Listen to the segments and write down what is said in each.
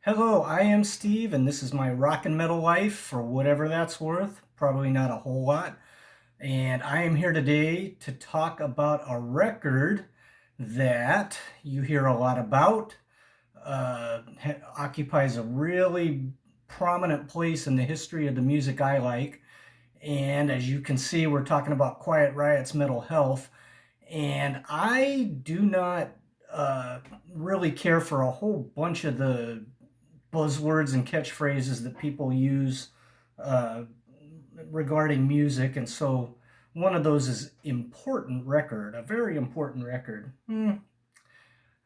Hello, I am Steve, and this is my rock and metal life for whatever that's worth. Probably not a whole lot. And I am here today to talk about a record that you hear a lot about, occupies a really prominent place in the history of the music I like. And as you can see, we're talking about Quiet Riot's Mental Health. And I do not uh, really care for a whole bunch of the buzzwords and catchphrases that people use uh, regarding music. And so one of those is important record, a very important record. I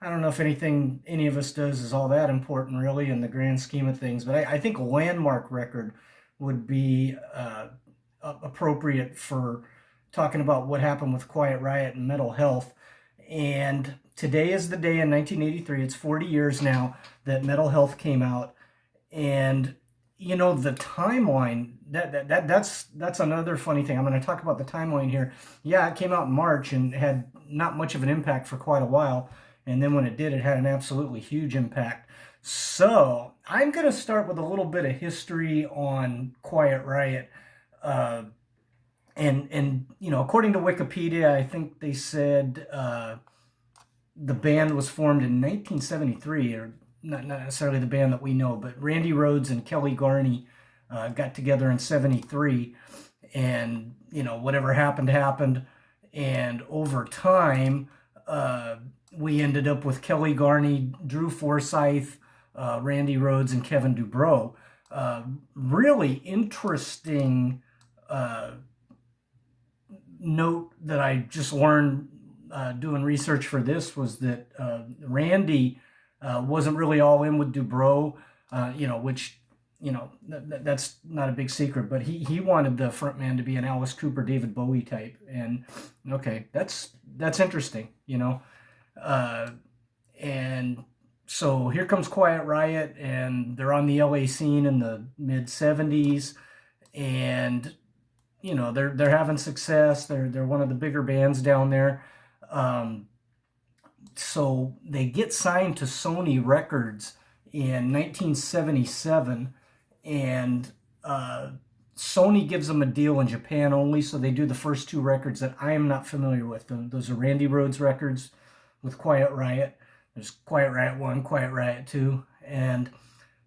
don't know if anything any of us does is all that important, really, in the grand scheme of things, but I think a landmark record would be appropriate for talking about what happened with Quiet Riot and mental health. And today is the day in 1983, it's 40 years now that Mental Health came out. And the timeline, that's another funny thing. I'm going to talk about the timeline here. Yeah, it came out in March and had not much of an impact for quite a while, and then when it did, it had an absolutely huge impact. So I'm going to start with a little bit of history on Quiet Riot. uh, and according to Wikipedia, I think they said the band was formed in 1973, or not necessarily the band that we know, but Randy Rhoads and Kelly Garney got together in 73. And, whatever happened, happened. And over time, we ended up with Kelly Garney, Drew Forsyth, Randy Rhoads, and Kevin Dubrow. Really interesting uh, note that I just learned doing research for this was that Randy wasn't really all in with Dubrow, which that's not a big secret, but he wanted the frontman to be an Alice Cooper, David Bowie type, and okay, that's interesting, uh, and so here comes Quiet Riot, and they're on the LA scene in the mid '70s, and they're having success. They're one of the bigger bands down there. Um, so they get signed to Sony Records in 1977, and Sony gives them a deal in Japan only. So they do the first two records that I am not familiar with. Those are Randy Rhoads records with Quiet Riot. There's Quiet Riot 1, Quiet Riot 2, and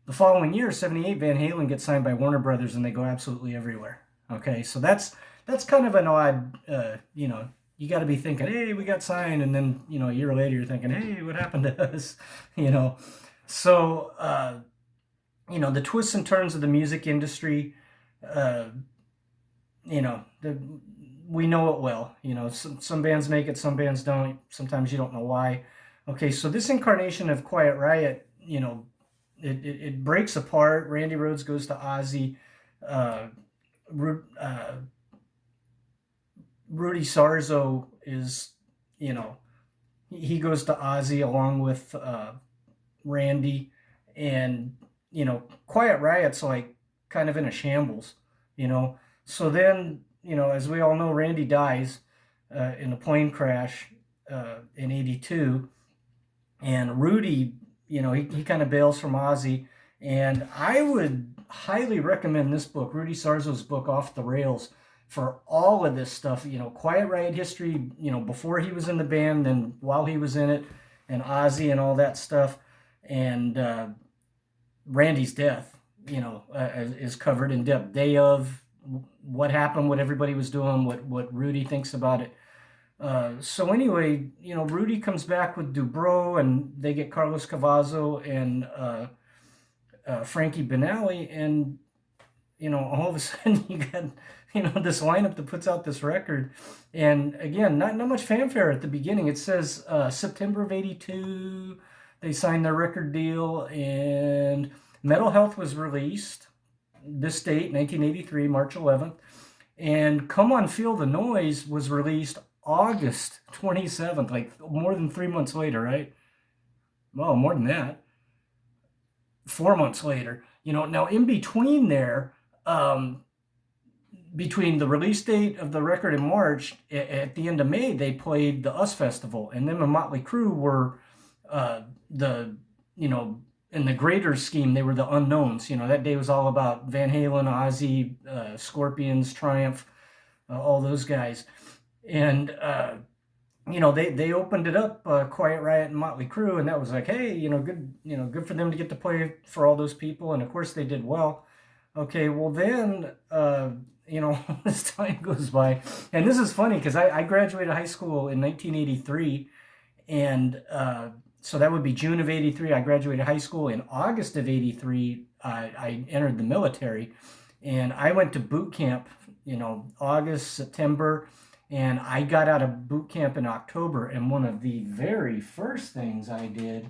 the following year, '78, Van Halen gets signed by Warner Brothers, and they go absolutely everywhere. Okay, so that's kind of an odd, you got to be thinking, hey, we got signed, and then a year later you're thinking, hey, what happened to us? you know. So the twists and turns of the music industry, uh, we know it well. Some bands make it, some bands don't. Sometimes you don't know why. Okay, so this incarnation of Quiet Riot, it breaks apart. Randy Rhoads goes to Ozzy. Uh, uh, Rudy Sarzo is, he goes to Ozzy along with Randy, and Quiet Riot's like kind of in a shambles, you know. So then, as we all know, Randy dies in a plane crash in '82, and Rudy, he kind of bails from Ozzy. And I would highly recommend this book, Rudy Sarzo's book, Off the Rails, for all of this stuff. Quiet Riot history, before he was in the band, then while he was in it, and Ozzy and all that stuff. And Randy's death, is covered in depth. Day of, what happened, what everybody was doing, what Rudy thinks about it. So anyway, Rudy comes back with Dubrow, and they get Carlos Cavazo and Frankie Banali, and all of a sudden you got this lineup that puts out this record, and again, not much fanfare at the beginning. It says September of '82 they signed their record deal, and Metal Health was released this date, 1983, March 11th, and Come On Feel the Noise was released August 27th, like more than 3 months later, right? Well, more than that, 4 months later. Now in between there, um, between the release date of the record in March, at the end of May, they played the US Festival, and them and Motley Crue were the in the greater scheme, they were the unknowns. That day was all about Van Halen, Ozzy, Scorpions, Triumph, all those guys. And they opened it up, Quiet Riot and Motley Crue, and that was like, hey, good, good for them to get to play for all those people, and of course they did well. Okay, well then, as time goes by, and this is funny because I graduated high school in 1983, and so that would be June of '83. I graduated high school in August of '83. I entered the military, and I went to boot camp, August, September, and I got out of boot camp in October. And one of the very first things I did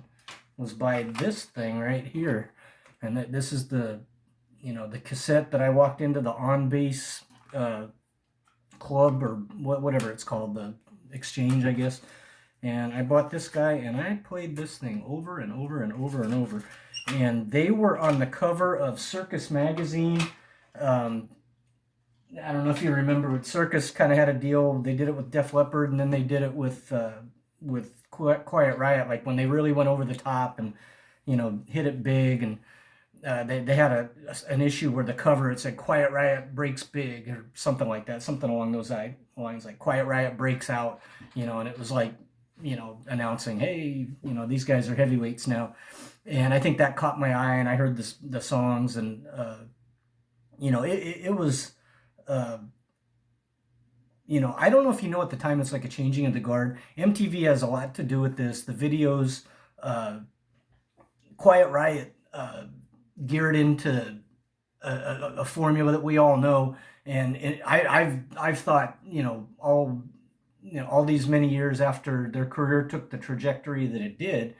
was buy this thing right here, and this is the cassette that I walked into the On Base club, or whatever it's called, the exchange, I guess. And I bought this guy, and I played this thing over and over and over and over. And they were on the cover of Circus magazine. I don't know if you remember, but Circus kind of had a deal. They did it with Def Leppard, and then they did it with Quiet Riot, like when they really went over the top and hit it big. And they had an issue where the cover, it said Quiet Riot breaks big, or something like that, something along those lines, like Quiet Riot breaks out, and it was like, announcing, hey, these guys are heavyweights now. And I think that caught my eye, and I heard the songs, and it was, I don't know if at the time, it's like a changing of the guard. MTV has a lot to do with this. The videos, Quiet Riot geared into a formula that we all know, and I've thought, all these many years after their career took the trajectory that it did,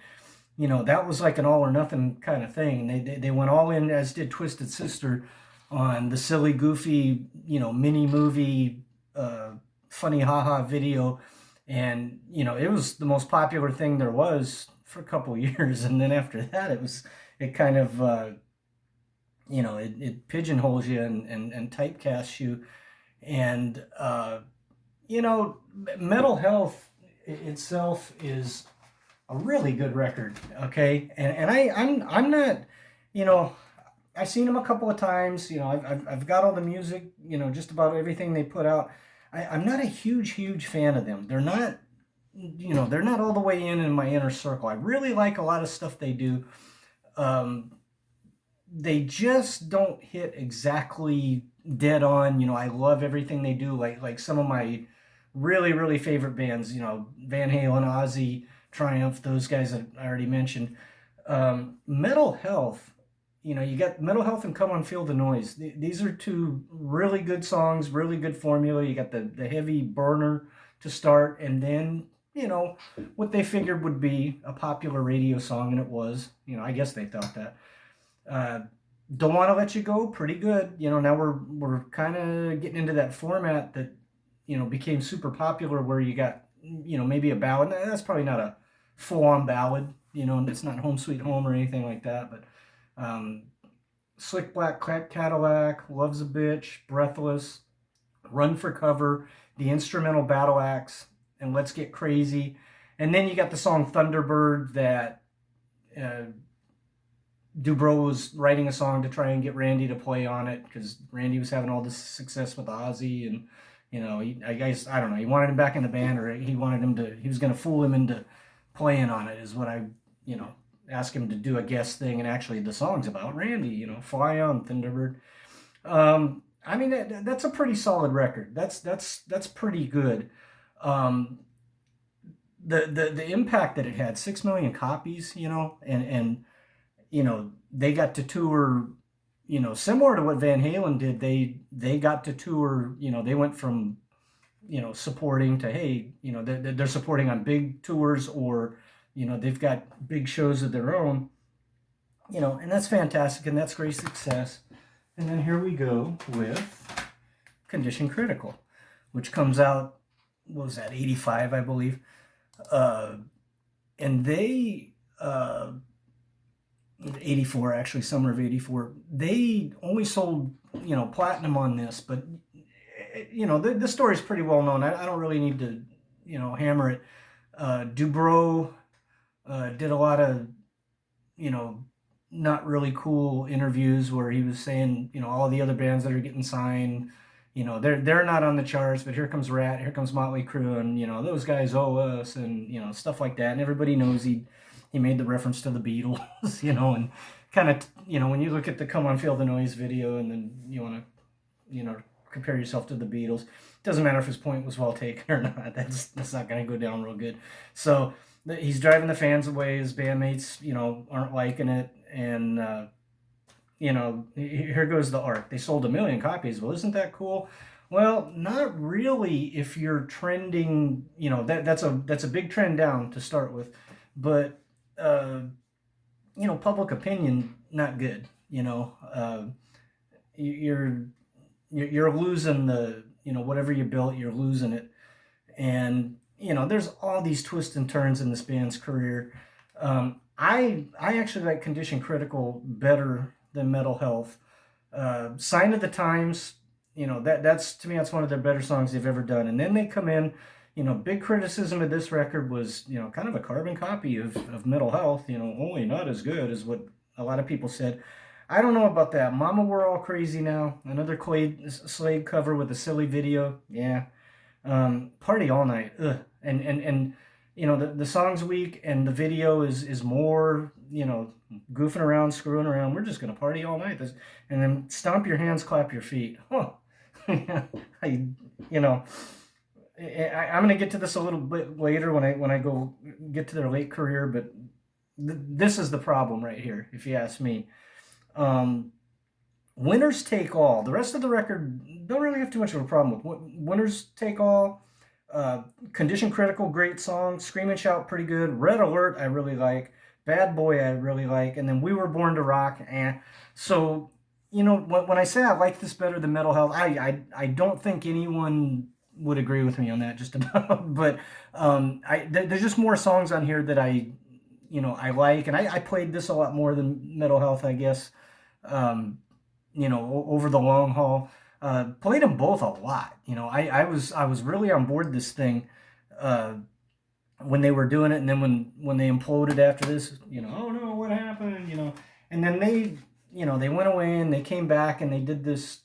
that was like an all or nothing kind of thing. They went all in, as did Twisted Sister, on the silly, goofy, mini movie, funny haha video. And, it was the most popular thing there was for a couple years. And then after that, it kind of, it pigeonholes you and typecasts you. And, Metal Health itself is a really good record, okay? And I'm not, I've seen them a couple of times. I've got all the music, just about everything they put out. I'm not a huge fan of them. They're not, they're not all the way in my inner circle. I really like a lot of stuff they do. They just don't hit exactly dead on. I love everything they do. Like some of my really favorite bands, Van Halen, Ozzy, Triumph, those guys that I already mentioned. Metal Health, you got Metal Health and Come On Feel the Noise. These are two really good songs, really good formula. You got the heavy burner to start, and then what they figured would be a popular radio song, and it was. I guess they thought that. Don't Want to Let You Go, pretty good. Now we're kind of getting into that format that became super popular, where you got maybe a ballad. That's probably not a full-on ballad. It's not Home Sweet Home or anything like that. But Slick Black Cadillac, Love's a Bitch, Breathless, Run for Cover, the instrumental Battle Axe, and Let's Get Crazy. And then you got the song Thunderbird that Dubrow was writing a song to try and get Randy to play on it, because Randy was having all this success with Ozzy, and I guess, I don't know, he wanted him back in the band, or he was going to fool him into playing on it, is what I, asked him to do a guest thing. And actually the song's about Randy, Fly On, Thunderbird. I mean, that's a pretty solid record. That's pretty good. The impact that it had, 6 million copies, and they got to tour, similar to what Van Halen did. They got to tour, they went from, supporting to, hey, they're supporting on big tours, or, they've got big shows of their own, and that's fantastic, and that's great success. And then here we go with Condition Critical, which comes out, what was that, 85, I believe. And they, 84, actually, summer of 84, they only sold, platinum on this, but, the story's pretty well known. I don't really need to, hammer it. Dubrow did a lot of, not really cool interviews where he was saying, all the other bands that are getting signed, they're not on the charts, but here comes Rat, here comes Motley Crue, and those guys owe us, and stuff like that. And everybody knows he made the reference to the Beatles, and kind of, when you look at the "Come On Feel the Noise" video, and then you want to, compare yourself to the Beatles. It doesn't matter if his point was well taken or not. That's not going to go down real good. So he's driving the fans away. His bandmates, aren't liking it, and here goes the art. They sold 1 million copies. Well, isn't that cool? Well, not really if you're trending, that's a big trend down to start with. But, public opinion, not good. You're losing the, whatever you built, you're losing it. And, there's all these twists and turns in this band's career. I actually like Condition Critical better than Metal Health. Sign of the Times, that's to me, that's one of their better songs they've ever done. And then they come in, big criticism of this record was, kind of a carbon copy of Metal Health, only not as good as what a lot of people said. I don't know about that. Mama, We're All Crazy Now, another Slade cover with a silly video. Yeah. Party All Night. Ugh. And the song's weak, and the video is more, goofing around, screwing around. We're just going to party all night. And then stomp your hands, clap your feet. Huh. I'm going to get to this a little bit later when I go get to their late career, but this is the problem right here, if you ask me. Winners Take All. The rest of the record don't really have too much of a problem with. Winners Take All. Condition Critical, great song. Scream and Shout, pretty good. Red Alert, I really like. Bad Boy, I really like. And then We Were Born to Rock. So, when I say I like this better than Metal Health, I don't think anyone would agree with me on that just about. But there's just more songs on here that I like. And I played this a lot more than Metal Health, I guess, over the long haul. Played them both a lot. I was really on board this thing when they were doing it, and then when they imploded after this, oh no, what happened, and then they went away and they came back and they did this,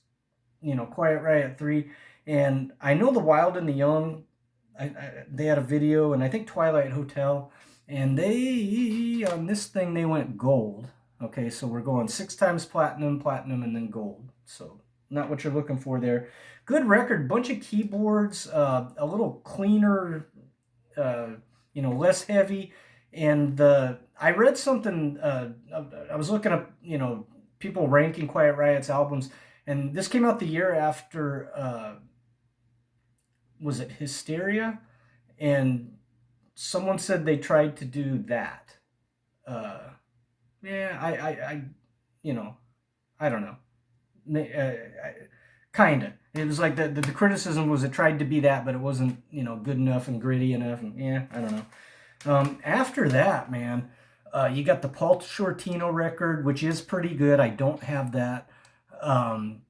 Quiet Riot 3, and I know the Wild and the Young, they had a video, and I think Twilight Hotel, and they on this thing they went gold. Okay, so we're going 6 times platinum, and then gold. So not what you're looking for there. Good record, bunch of keyboards, a little cleaner, less heavy. And I read something, I was looking up, people ranking Quiet Riot's albums, and this came out the year after, was it Hysteria? And someone said they tried to do that. Yeah, I don't know. Kinda. It was like the criticism was it tried to be that, but it wasn't, good enough and gritty enough. And yeah, I don't know. After that, man, you got the Paul Shortino record, which is pretty good. I don't have that. And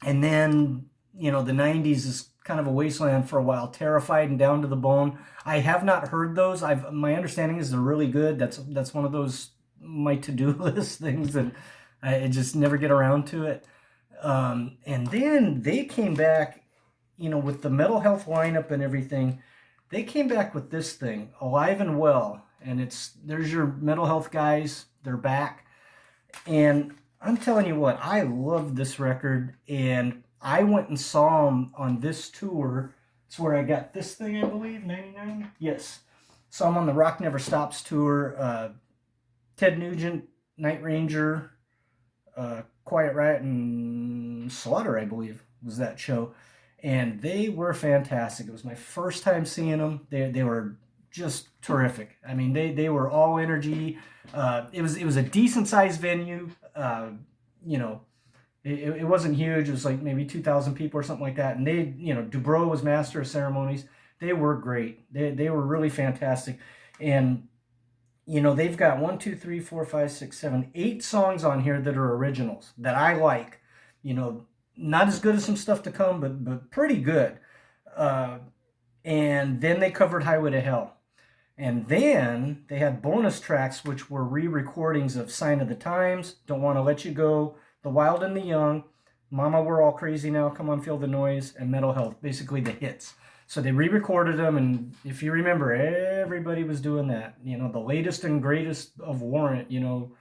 then, the 90s is kind of a wasteland for a while. Terrified and Down to the Bone. I have not heard those. My understanding is they're really good. That's one of those my to-do list things that I just never get around to it. And then they came back, with the Metal Health lineup and everything. They came back with this thing, Alive and Well, and there's your Metal Health guys. They're back, and I'm telling you what, I love this record, and I went and saw them on this tour. It's where I got this thing, I believe, 99. Yes, saw them on the Rock Never Stops tour. Ted Nugent, Night Ranger, Quiet Riot, and Slaughter, I believe, was that show. And they were fantastic. It was my first time seeing them. They were just terrific. I mean, they were all energy. It was a decent sized venue. It wasn't huge. It was like maybe 2,000 people or something like that. And Dubrow was master of ceremonies. They were great. They were really fantastic. And they've got 1, 2, 3, 4, 5, 6, 7, 8 songs on here that are originals that I like. Not as good as some stuff to come, but pretty good. And then they covered Highway to Hell. And then they had bonus tracks, which were re-recordings of Sign of the Times, Don't Want to Let You Go, The Wild and the Young, Mama We're All Crazy Now, Come On Feel the Noise, and Mental Health, basically the hits. So they re-recorded them, and if you remember, everybody was doing that. You know, the latest and greatest of Warrant, you know,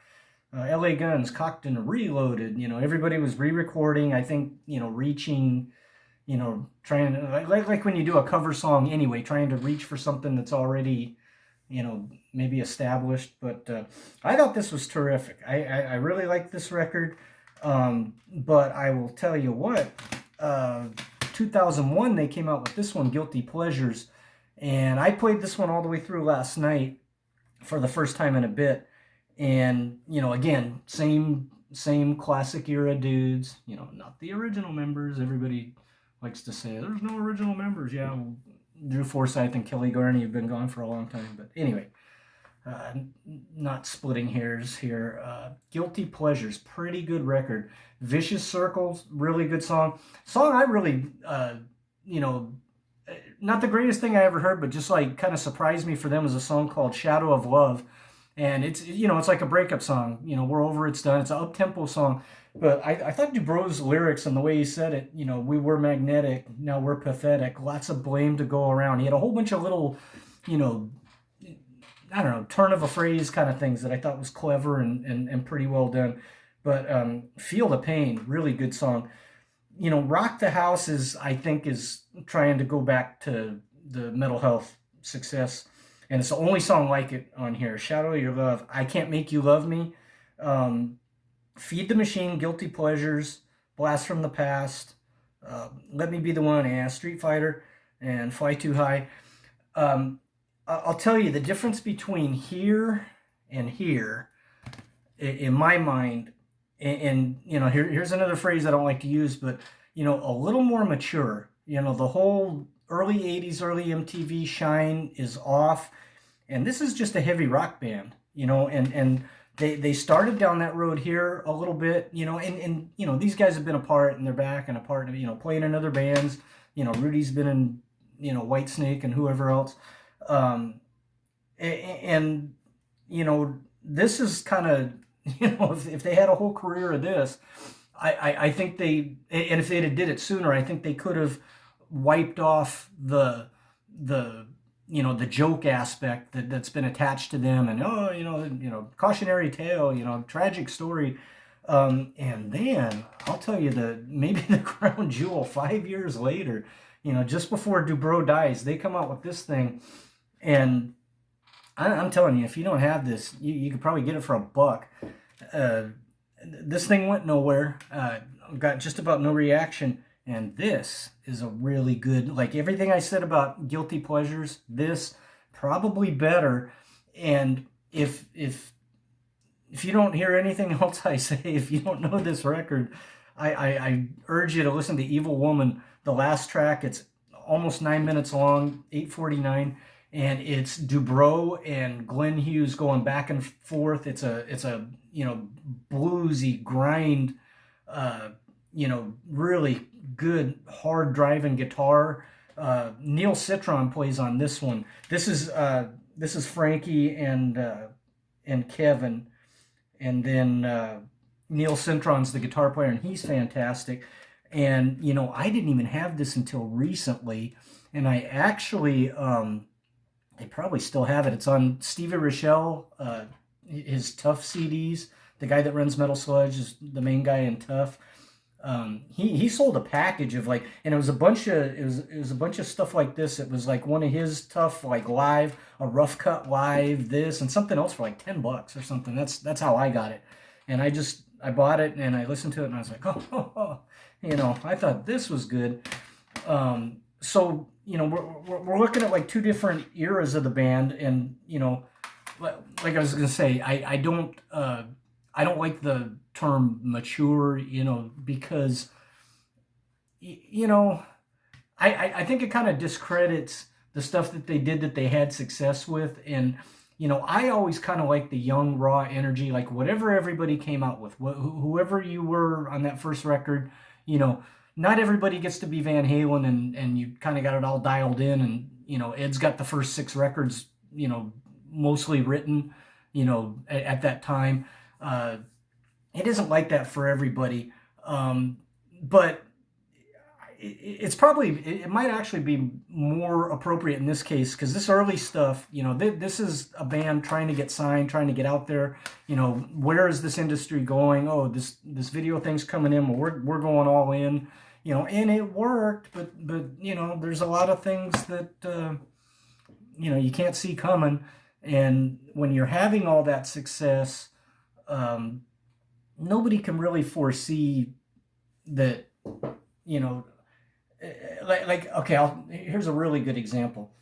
LA Guns, Cocked and Reloaded, you know, everybody was re-recording, I think, you know, reaching, you know, trying to, like when you do a cover song anyway, trying to reach for something that's already, you know, maybe established. But I thought this was terrific. I really like this record. But I will tell you what, 2001, they came out with this one, Guilty Pleasures. And I played this one all the way through last night for the first time in a bit. And, you know, again, same classic era dudes, you know, not the original members. Everybody likes to say there's no original members. Yeah, well, Drew Forsythe and Kelly Garney have been gone for a long time. But anyway, uh, not splitting hairs here. Guilty Pleasures, pretty good record. Vicious Circles, really good song. Song I really, you know, not the greatest thing I ever heard, but just like kind of surprised me for them is a song called Shadow of Love. And it's, you know, it's like a breakup song. You know, we're over, it's done. It's an up-tempo song. But I thought Dubrow's lyrics and the way he said it, you know, we were magnetic, now we're pathetic, lots of blame to go around. He had a whole bunch of little, you know, I don't know, turn of a phrase kind of things that I thought was clever and pretty well done. But Feel the Pain, really good song. You know, Rock the House is, I think, is trying to go back to the Mental Health success. And it's the only song like it on here. Shadow of Your Love, I Can't Make You Love Me. Um, Feed the Machine, Guilty Pleasures, Blast from the Past, Let Me Be the One, and Street Fighter, and Fly Too High. Um, I'll tell you the difference between here and here, in my mind, and you know, here's another phrase I don't like to use, but you know, a little more mature. You know, the whole early 80s, early MTV shine is off, and this is just a heavy rock band, you know, and they started down that road here a little bit, you know, and you know, these guys have been apart and they're back and apart, you know, playing in other bands. You know, Rudy's been in, you know, Whitesnake and whoever else. Um, and you know, this is kind of, you know, if they had a whole career of this, I think they, and if they had did it sooner, I think they could have wiped off the you know, the joke aspect that's been attached to them, and oh, you know, cautionary tale, you know, tragic story. And then I'll tell you, the maybe the crown jewel 5 years later, you know, just before Dubrow dies, they come out with this thing. And I'm telling you, if you don't have this, you could probably get it for $1. Uh, this thing went nowhere, got just about no reaction. And this is a really good, like everything I said about Guilty Pleasures, this probably better. And if you don't hear anything else I say, if you don't know this record, I urge you to listen to Evil Woman, the last track. It's almost 9 minutes long, 8:49, and it's Dubrow and Glenn Hughes going back and forth. It's a you know, bluesy grind, you know, really good hard driving guitar. Neil Citron plays on this one. This is Frankie and Kevin, and then Neil Citron's the guitar player, and he's fantastic. And you know, I didn't even have this until recently, and I actually they probably still have it. It's on Stevie Rochelle, his Tough CDs. The guy that runs Metal Sludge is the main guy in Tough. He sold a package of like, and it was a bunch of it was a bunch of stuff like this. It was like one of his Tough like live, a rough cut live, this and something else for like $10 or something. That's how I got it, and I bought it and I listened to it and I was like, oh, you know, I thought this was good. So you know, we're looking at like two different eras of the band, and you know, like I was gonna say, I don't like the term mature, you know, because you know, I think it kind of discredits the stuff that they did that they had success with. And you know, I always kind of like the young raw energy, like whatever everybody came out with, whoever you were on that first record, you know, not everybody gets to be Van Halen, and you kind of got it all dialed in. And you know, Ed's got the first 6 records mostly written, at that time. Uh, it isn't like that for everybody. But it's probably, it might actually be more appropriate in this case, because this early stuff, this is a band trying to get signed, trying to get out there. Where is this industry going? Oh, this video thing's coming in. Well, we're going all in. And it worked, but there's a lot of things that you can't see coming. And when you're having all that success, nobody can really foresee that, you know, like okay, here's a really good example.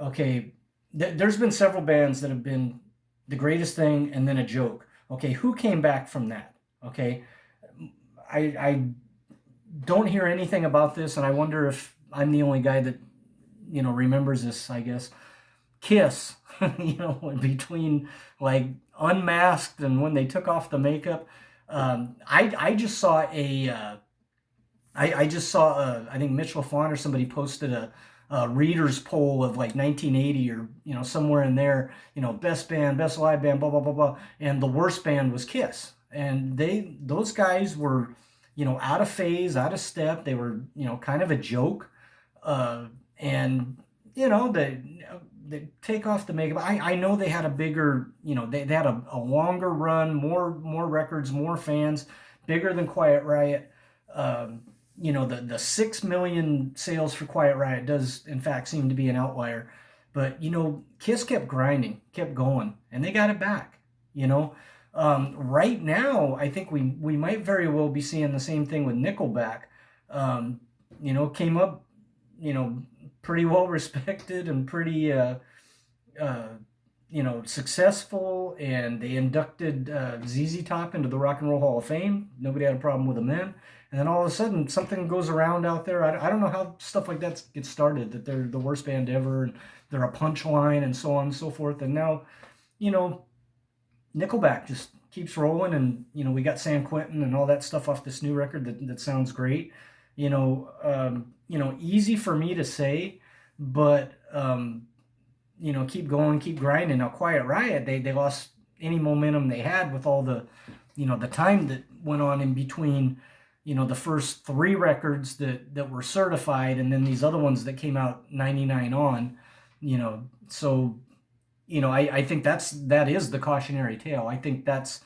Okay, there's been several bands that have been the greatest thing and then a joke. Okay, who came back from that? Okay, I don't hear anything about this, and I wonder if I'm the only guy that remembers this. I guess Kiss, between like Unmasked and when they took off the makeup. I just saw I think Mitch LaFon or somebody posted a readers poll of like 1980 or somewhere in there, best band, best live band, blah blah blah blah, and the worst band was Kiss, and those guys were out of phase, out of step. They were kind of a joke, and they take off the makeup. I know they had a bigger, they had a longer run, more records, more fans, bigger than Quiet Riot. The 6 million sales for Quiet Riot does in fact seem to be an outlier, but Kiss kept grinding, kept going, and they got it back. Right now I think we might very well be seeing the same thing with Nickelback. Came up, pretty well respected and pretty successful, and they inducted ZZ Top into the Rock and Roll Hall of Fame. Nobody had a problem with them then. And then all of a sudden, something goes around out there. I don't know how stuff like that gets started, that they're the worst band ever, and they're a punchline, and so on and so forth. And now, Nickelback just keeps rolling, and, we got San Quentin and all that stuff off this new record that sounds great. Easy for me to say, but, keep going, keep grinding. Now, Quiet Riot, they lost any momentum they had with all the, the time that went on in between, the first 3 records that were certified, and then these other ones that came out 99 on, so, I think that is the cautionary tale. I think that's,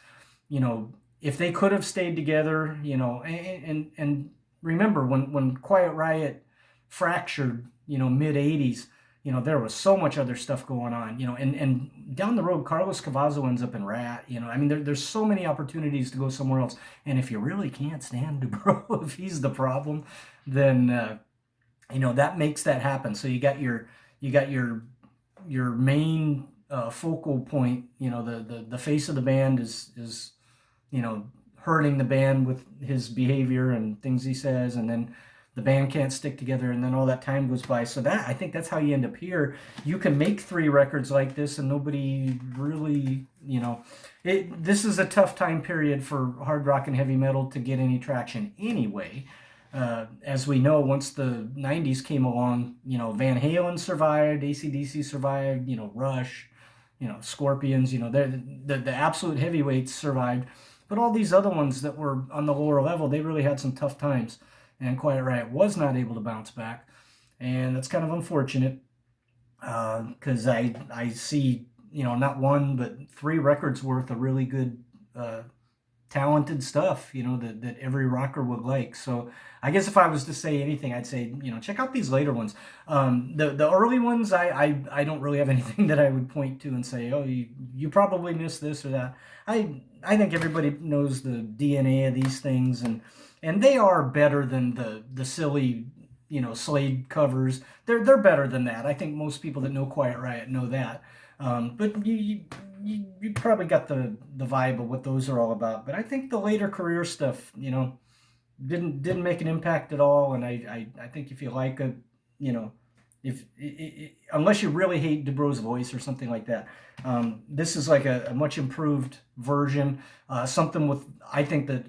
if they could have stayed together, and remember when Quiet Riot fractured, mid 80s, there was so much other stuff going on, and down the road, Carlos Cavazo ends up in Rat, there's so many opportunities to go somewhere else. And if you really can't stand Dubrow, if he's the problem, then, that makes that happen. So you got your main focal point, the face of the band is hurting the band with his behavior and things he says, and then the band can't stick together, and then all that time goes by. So I think that's how you end up here. You can make 3 records like this, and nobody really, this is a tough time period for hard rock and heavy metal to get any traction anyway. As we know, once the 90s came along, Van Halen survived, AC/DC survived, Rush, Scorpions, the absolute heavyweights survived. But all these other ones that were on the lower level, they really had some tough times. And Quiet Riot was not able to bounce back. And that's kind of unfortunate, because I see, not 1, but 3 records worth of really good, talented stuff, that every rocker would like. So I guess if I was to say anything, I'd say, check out these later ones. The early ones, I don't really have anything that I would point to and say, oh, you probably missed this or that. I think everybody knows the DNA of these things, and they are better than the silly, Slade covers. They're better than that. I think most people that know Quiet Riot know that. But you probably got the vibe of what those are all about. But I think the later career stuff, didn't make an impact at all. And I think if you like it, if unless you really hate Dubrow's voice or something like that, this is like a much improved version. Something with, I think, that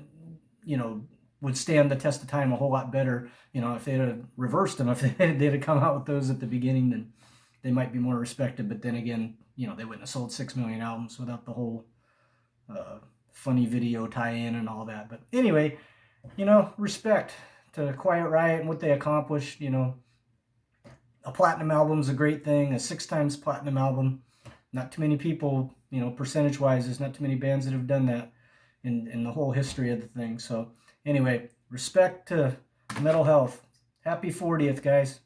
would stand the test of time a whole lot better. If they'd have reversed them, if they'd have come out with those at the beginning, then they might be more respected. But then again, you know, they wouldn't have sold 6 million albums without the whole funny video tie-in and all that. But anyway, you know, respect to Quiet Riot and what they accomplished. You know, a platinum album is a great thing. A 6 times platinum album, not too many people, you know, percentage-wise, there's not too many bands that have done that in the whole history of the thing. So anyway, respect to Metal Health. Happy 40th, guys.